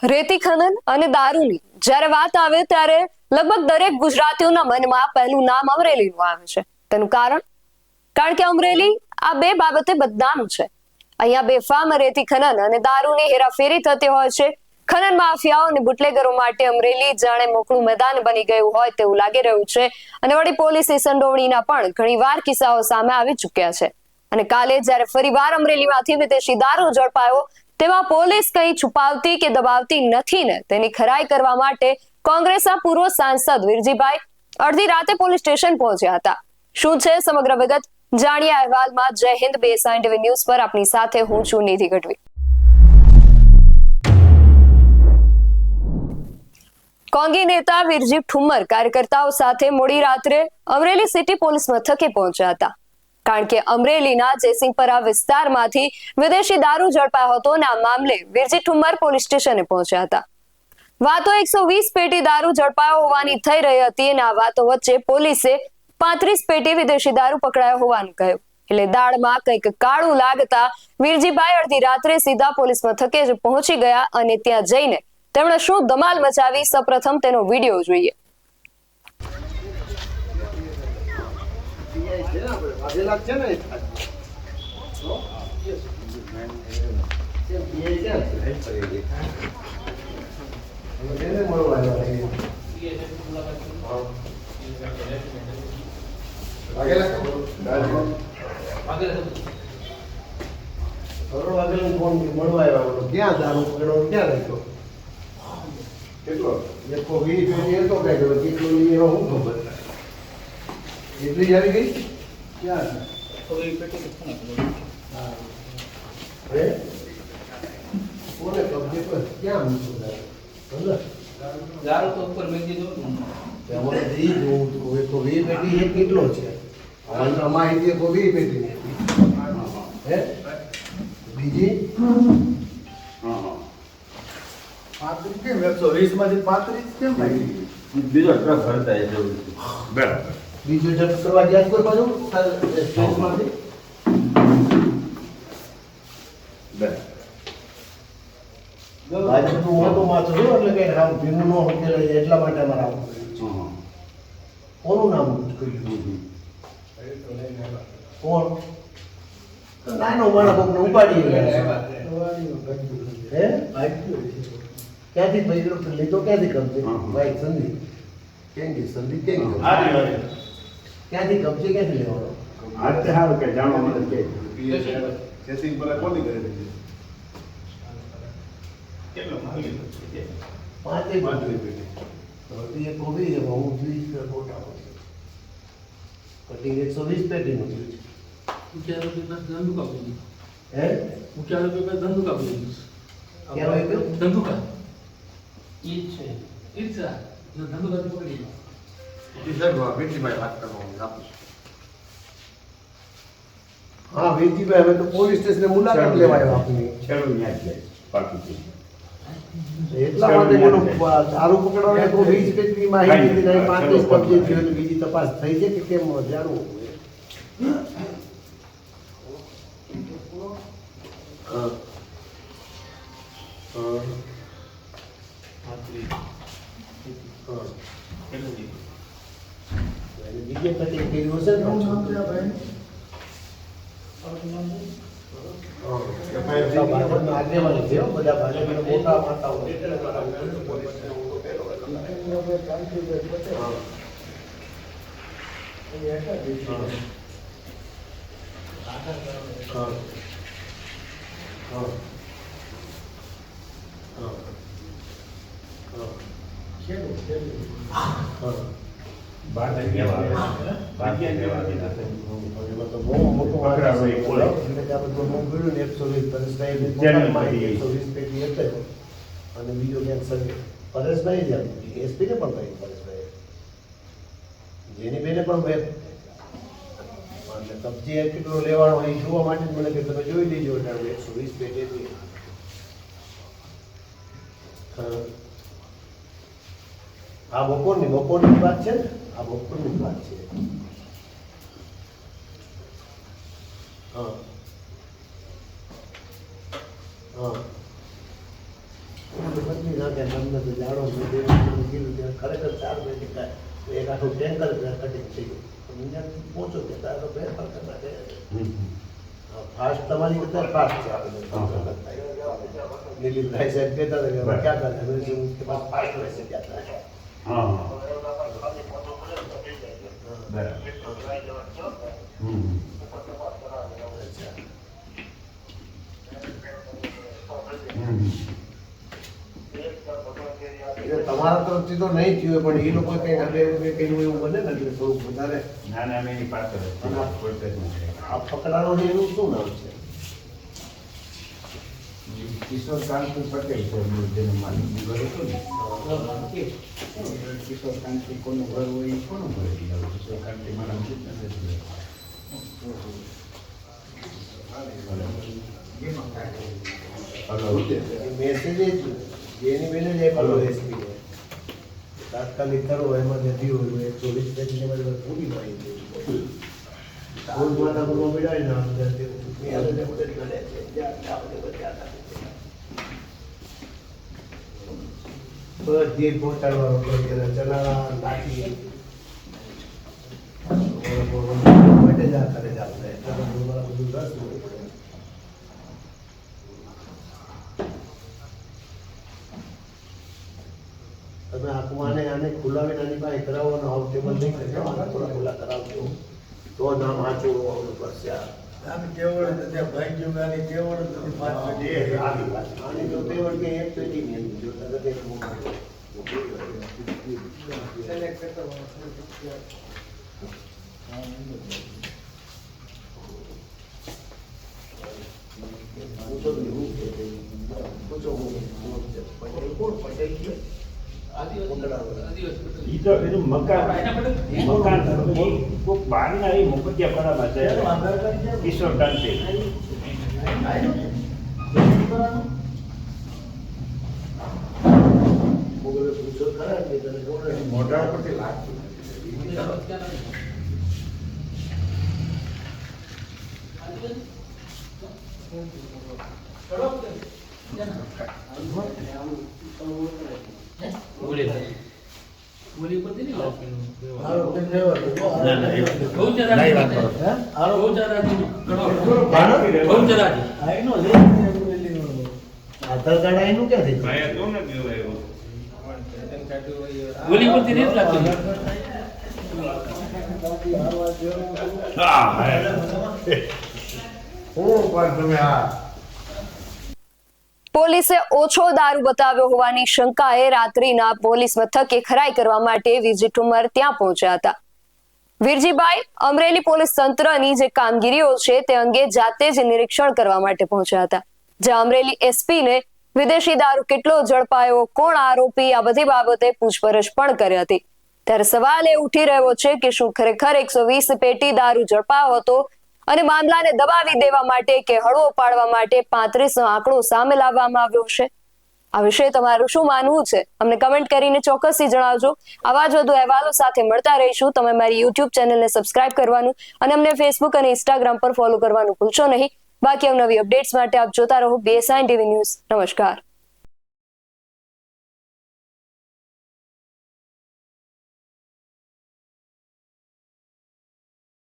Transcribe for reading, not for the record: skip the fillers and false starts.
રેતી ખનન અને દારૂની જ્યારે વાત આવે ત્યારે લગભગ દરેક ગુજરાતીઓના મનમાં પહેલું નામ અમરેલીનું આવે છે. તેનું કારણ કે અમરેલી આ બે બાબતે બદનામ છે. અહીંયા બેફામ રેતી ખનન અને દારૂની હેરાફેરી થતી હોય છે. ખનન માફિયાઓ અને બુટલેગરો માટે અમરેલી જાણે મોકળું મેદાન બની ગયું હોય તેવું લાગી રહ્યું છે. અને વળી પોલીસની સંડોવણીના પણ ઘણીવાર કિસ્સાઓ સામે આવી ચૂક્યા છે. અને કાલે જ્યારે ફરીવાર અમરેલીમાંથી વિદેશી દારૂ ઝડપાયો તેમાં પોલીસ કંઈ છુપાવતી કે દબાવતી નથી ને તેની ખરાઈ કરવા માટે કોંગ્રેસના પૂર્વ સાંસદ વીરજીભાઈ અડધી રાતે પોલીસ સ્ટેશન પહોંચ્યા હતા. શું છે સમગ્ર વિગત જાણીએ અહેવાલમાં. જય હિન્દ, બેસાઈન ટીવી ન્યૂઝ પર આપની સાથે હું છું નિધિ ગઢવી. કોંગી નેતા વીરજી ઠુમ્મર કાર્યકર્તાઓ સાથે મોડી રાત્રે અમરેલી સિટી પોલીસ મથકે પહોંચ્યા હતા. કારણ કે અમરેલીના જયસિંહપરા વિસ્તારમાંથી વિદેશી દારૂ ઝડપાયો હતો અને આ મામલે વીરજી ઠુમ્મર પોલીસ સ્ટેશને પહોંચ્યા હતા. વાતો 120 પેટી દારૂ ઝડપાયો હોવાની થઈ રહી હતી અને આ વાતો વચ્ચે પોલીસે 35 પેટી વિદેશી દારૂ પકડાયો હોવાનું કહ્યું. એટલે દાળમાં કંઈક કાળું લાગતા વીરજીભાઈ અડધી રાત્રે સીધા પોલીસ મથકે જ પહોંચી ગયા અને ત્યાં જઈને તેમણે શું ધમાલ મચાવી સૌપ્રથમ તેનો વિડીયો જોઈએ. ક્યાં દારૂ પકડો ક્યાં રાખ્યો કેટલો એકો 20 પેટી હતો કઈ કેટલો લઈ એનો હું ખબર એટલી જ આવી ગઈ ક્યાં હે કોને કબજે પર ક્યાં મૂકો દારૂ તો ઉપર મેં કીધું અમારે દી જોવું તો એકો 20 પેટી એ કેટલો છે આ માહિતી એકો 20 પેટી હે બીજી પાંત્રીસ કેમ 120 માંથી 35 કેમ ભાઈ બીજો ટ્રક ભરતા એ જવું બરાબર બીજો જપ્ત કરવા ગયા કોઈ બાજુ સ્ટેશનમાંથી ભાજપ હું તો માથું છું એટલે કઈ રામ ભીમું નો હોટેલ એટલા માટે અમારે આવું કોનું નામ કહ્યું કોણ નાનો માણસ કોકને ઉપાડી હે ક્યાંથી ભાઈ લીધો ક્યાંથી કબજે ભાઈ સંદીપ કેંગી સંદીપ કેંગી ક્યાંથી કબજે ક્યાંથી લેવાનો આ તે સારું કે જાણો મને કે સેટિંગ પર કોની કરી કેટલો માંગી છે પાંચે પેટી એ કોવી છે હું 20 ફોટા કટિંગ 120 પેટીનું છે मुख्य आरोपी पर धंधु का बोली હે मुख्य आरोपी पर धंधु का बोली क्या हुआ इधर? धंधु का ईर्षा जो धंधु का पकड़ी हाँ वीरजीभाई हमें तो पुलिस स्टेशन मुलाकात लेवा આવ્યા આપની છેડું ન્યા છે પાકી એટલા માટે એનો દારૂ પકડવાનો તો 20 પેટી માહિતી દીધી નહીં 35 કબજે થયો તો બીજી તપાસ થઈ છે કે કેમ જાણવું બીજે કટિંગ કર્યું હશે ને ભાજપના આગેવાની છે બધા ભાજપના મોટા માતાઓ અને બીજો ક્યાંક સગે પરેશભાઈ જ એસપીને પણ કહ્યું પરેશભાઈ જેની બેને પણ બે કબજે કેટલો લેવાનો એ જોવા માટે જ મને કે તમે જોઈ લેજો એટલે 120 પેટી આ બપોરની વાત છે ને આ બપોરની વાત છે હા હા બદલી નાખે તમને તો જાણો છો કીધું ત્યાં ખરેખર 4 પેટી થાય તો એક આખું ટેન્કર કટિંગ થઈ ગયું અહીંયા પહોંચો કે તારો ફેરફાર કરી નાખે ફાસ્ટ તમારી કરતા ફાસ્ટ છે આપણે દિલીપભાઈ સાહેબ કહેતા હતા કે હવે ક્યાં કરે હવે उसके पास फास्ट वैसे क्या था હા બરાબર તમારા તરફથી તો નહીં થયું પણ એ લોકો કંઈક હવે એવું બને ને એટલે થોડુંક વધારે ના ના મેં એની પાછળ જ કોઈ જ નથી. આ પકડાનો છે એનું શું નામ છે કિશોર કાંતિ પટેલ છે જેનું માલિકનું ઘર હતું ને કિશોર કાંતિ કોનું ઘર હોય એ કોનું ઘર દીધા કિશોર કાંતિ મારા મૂળ નથી મેસેજ જેની બેને જ એક એસપી તાત્કાલિક કરો એમાં જતી હોય 120 પેજની બરાબર પૂરી માહિતી ફૂલ માથા પર મોબાઈલ ના અંદર ચૂંટણી આવે છે મદદ કરે છે જ્યાં આપણે બધા બધી પહોંચાડવાનો પ્રયત્ન ચલાવા લાઠી માટે જ આ કરે છે આપણે બધું રસ હોય તમે આને ખુલ્લાવી નાની પાસે કરાવવાનો હાઉસ ટેબલ નહીં કરજો આને થોડા ખુલ્લા કરાવજો તો નામ સાચું હોવાનું પડશે આની તેવડ કે એક પેટી નહીં જો તરત ઈ તો એનું મકાન કોઈક બહારના એ મોકટિયા પડામાં છે કિશોર કાંતિ મોઢા ઉપરથી લાગતું બોલી પરથી નહીં લાવવાનું. આધાર કાર્ડ આનું ક્યાંથી બોલી પરથી નહીં જ લાગતું. હું પણ તમે આ પોલીસે ઓછો દારૂ બતાવ્યો હોવાની શંકાએ રાત્રિના પોલીસ મથકે ખરાઈ કરવા માટે વીરજી ઠુમર ત્યાં પહોંચ્યા હતા. વીરજીભાઈ અમરેલી પોલીસ તંત્રની જે કામગીરીઓ છે તે અંગે જાતે જ નિરીક્ષણ કરવા માટે પહોંચ્યા હતા, જ્યાં અમરેલી એસપીને વિદેશી દારૂ કેટલો ઝડપાયો, કોણ આરોપી, આ બધી બાબતે પૂછપરછ પણ કરી હતી. ત્યારે સવાલ એ ઉઠી રહ્યો છે કે શું ખરેખર 120 પેટી દારૂ ઝડપાયો હતો અને મામલાને દબાવી દેવા માટે કે હળવો પાડવા માટે 35નો આંકડો સામે લાવવામાં આવ્યો છે? આ વિશે તમારું શું માનવું છે? અમને કમેન્ટ કરીને ચોક્કસથી જણાવજો. આવા જ વધુ અહેવાલો સાથે મળતા રહીશું. તમે મારી YouTube ચેનલને સબસ્ક્રાઇબ કરવાનું અને અમને Facebook અને Instagram પર ફોલો કરવાનું ભૂલશો નહીં. બાકી અવનવી અપડેટ્સ માટે આપ જોતા રહો BSI TV ન્યૂઝ. નમસ્કાર.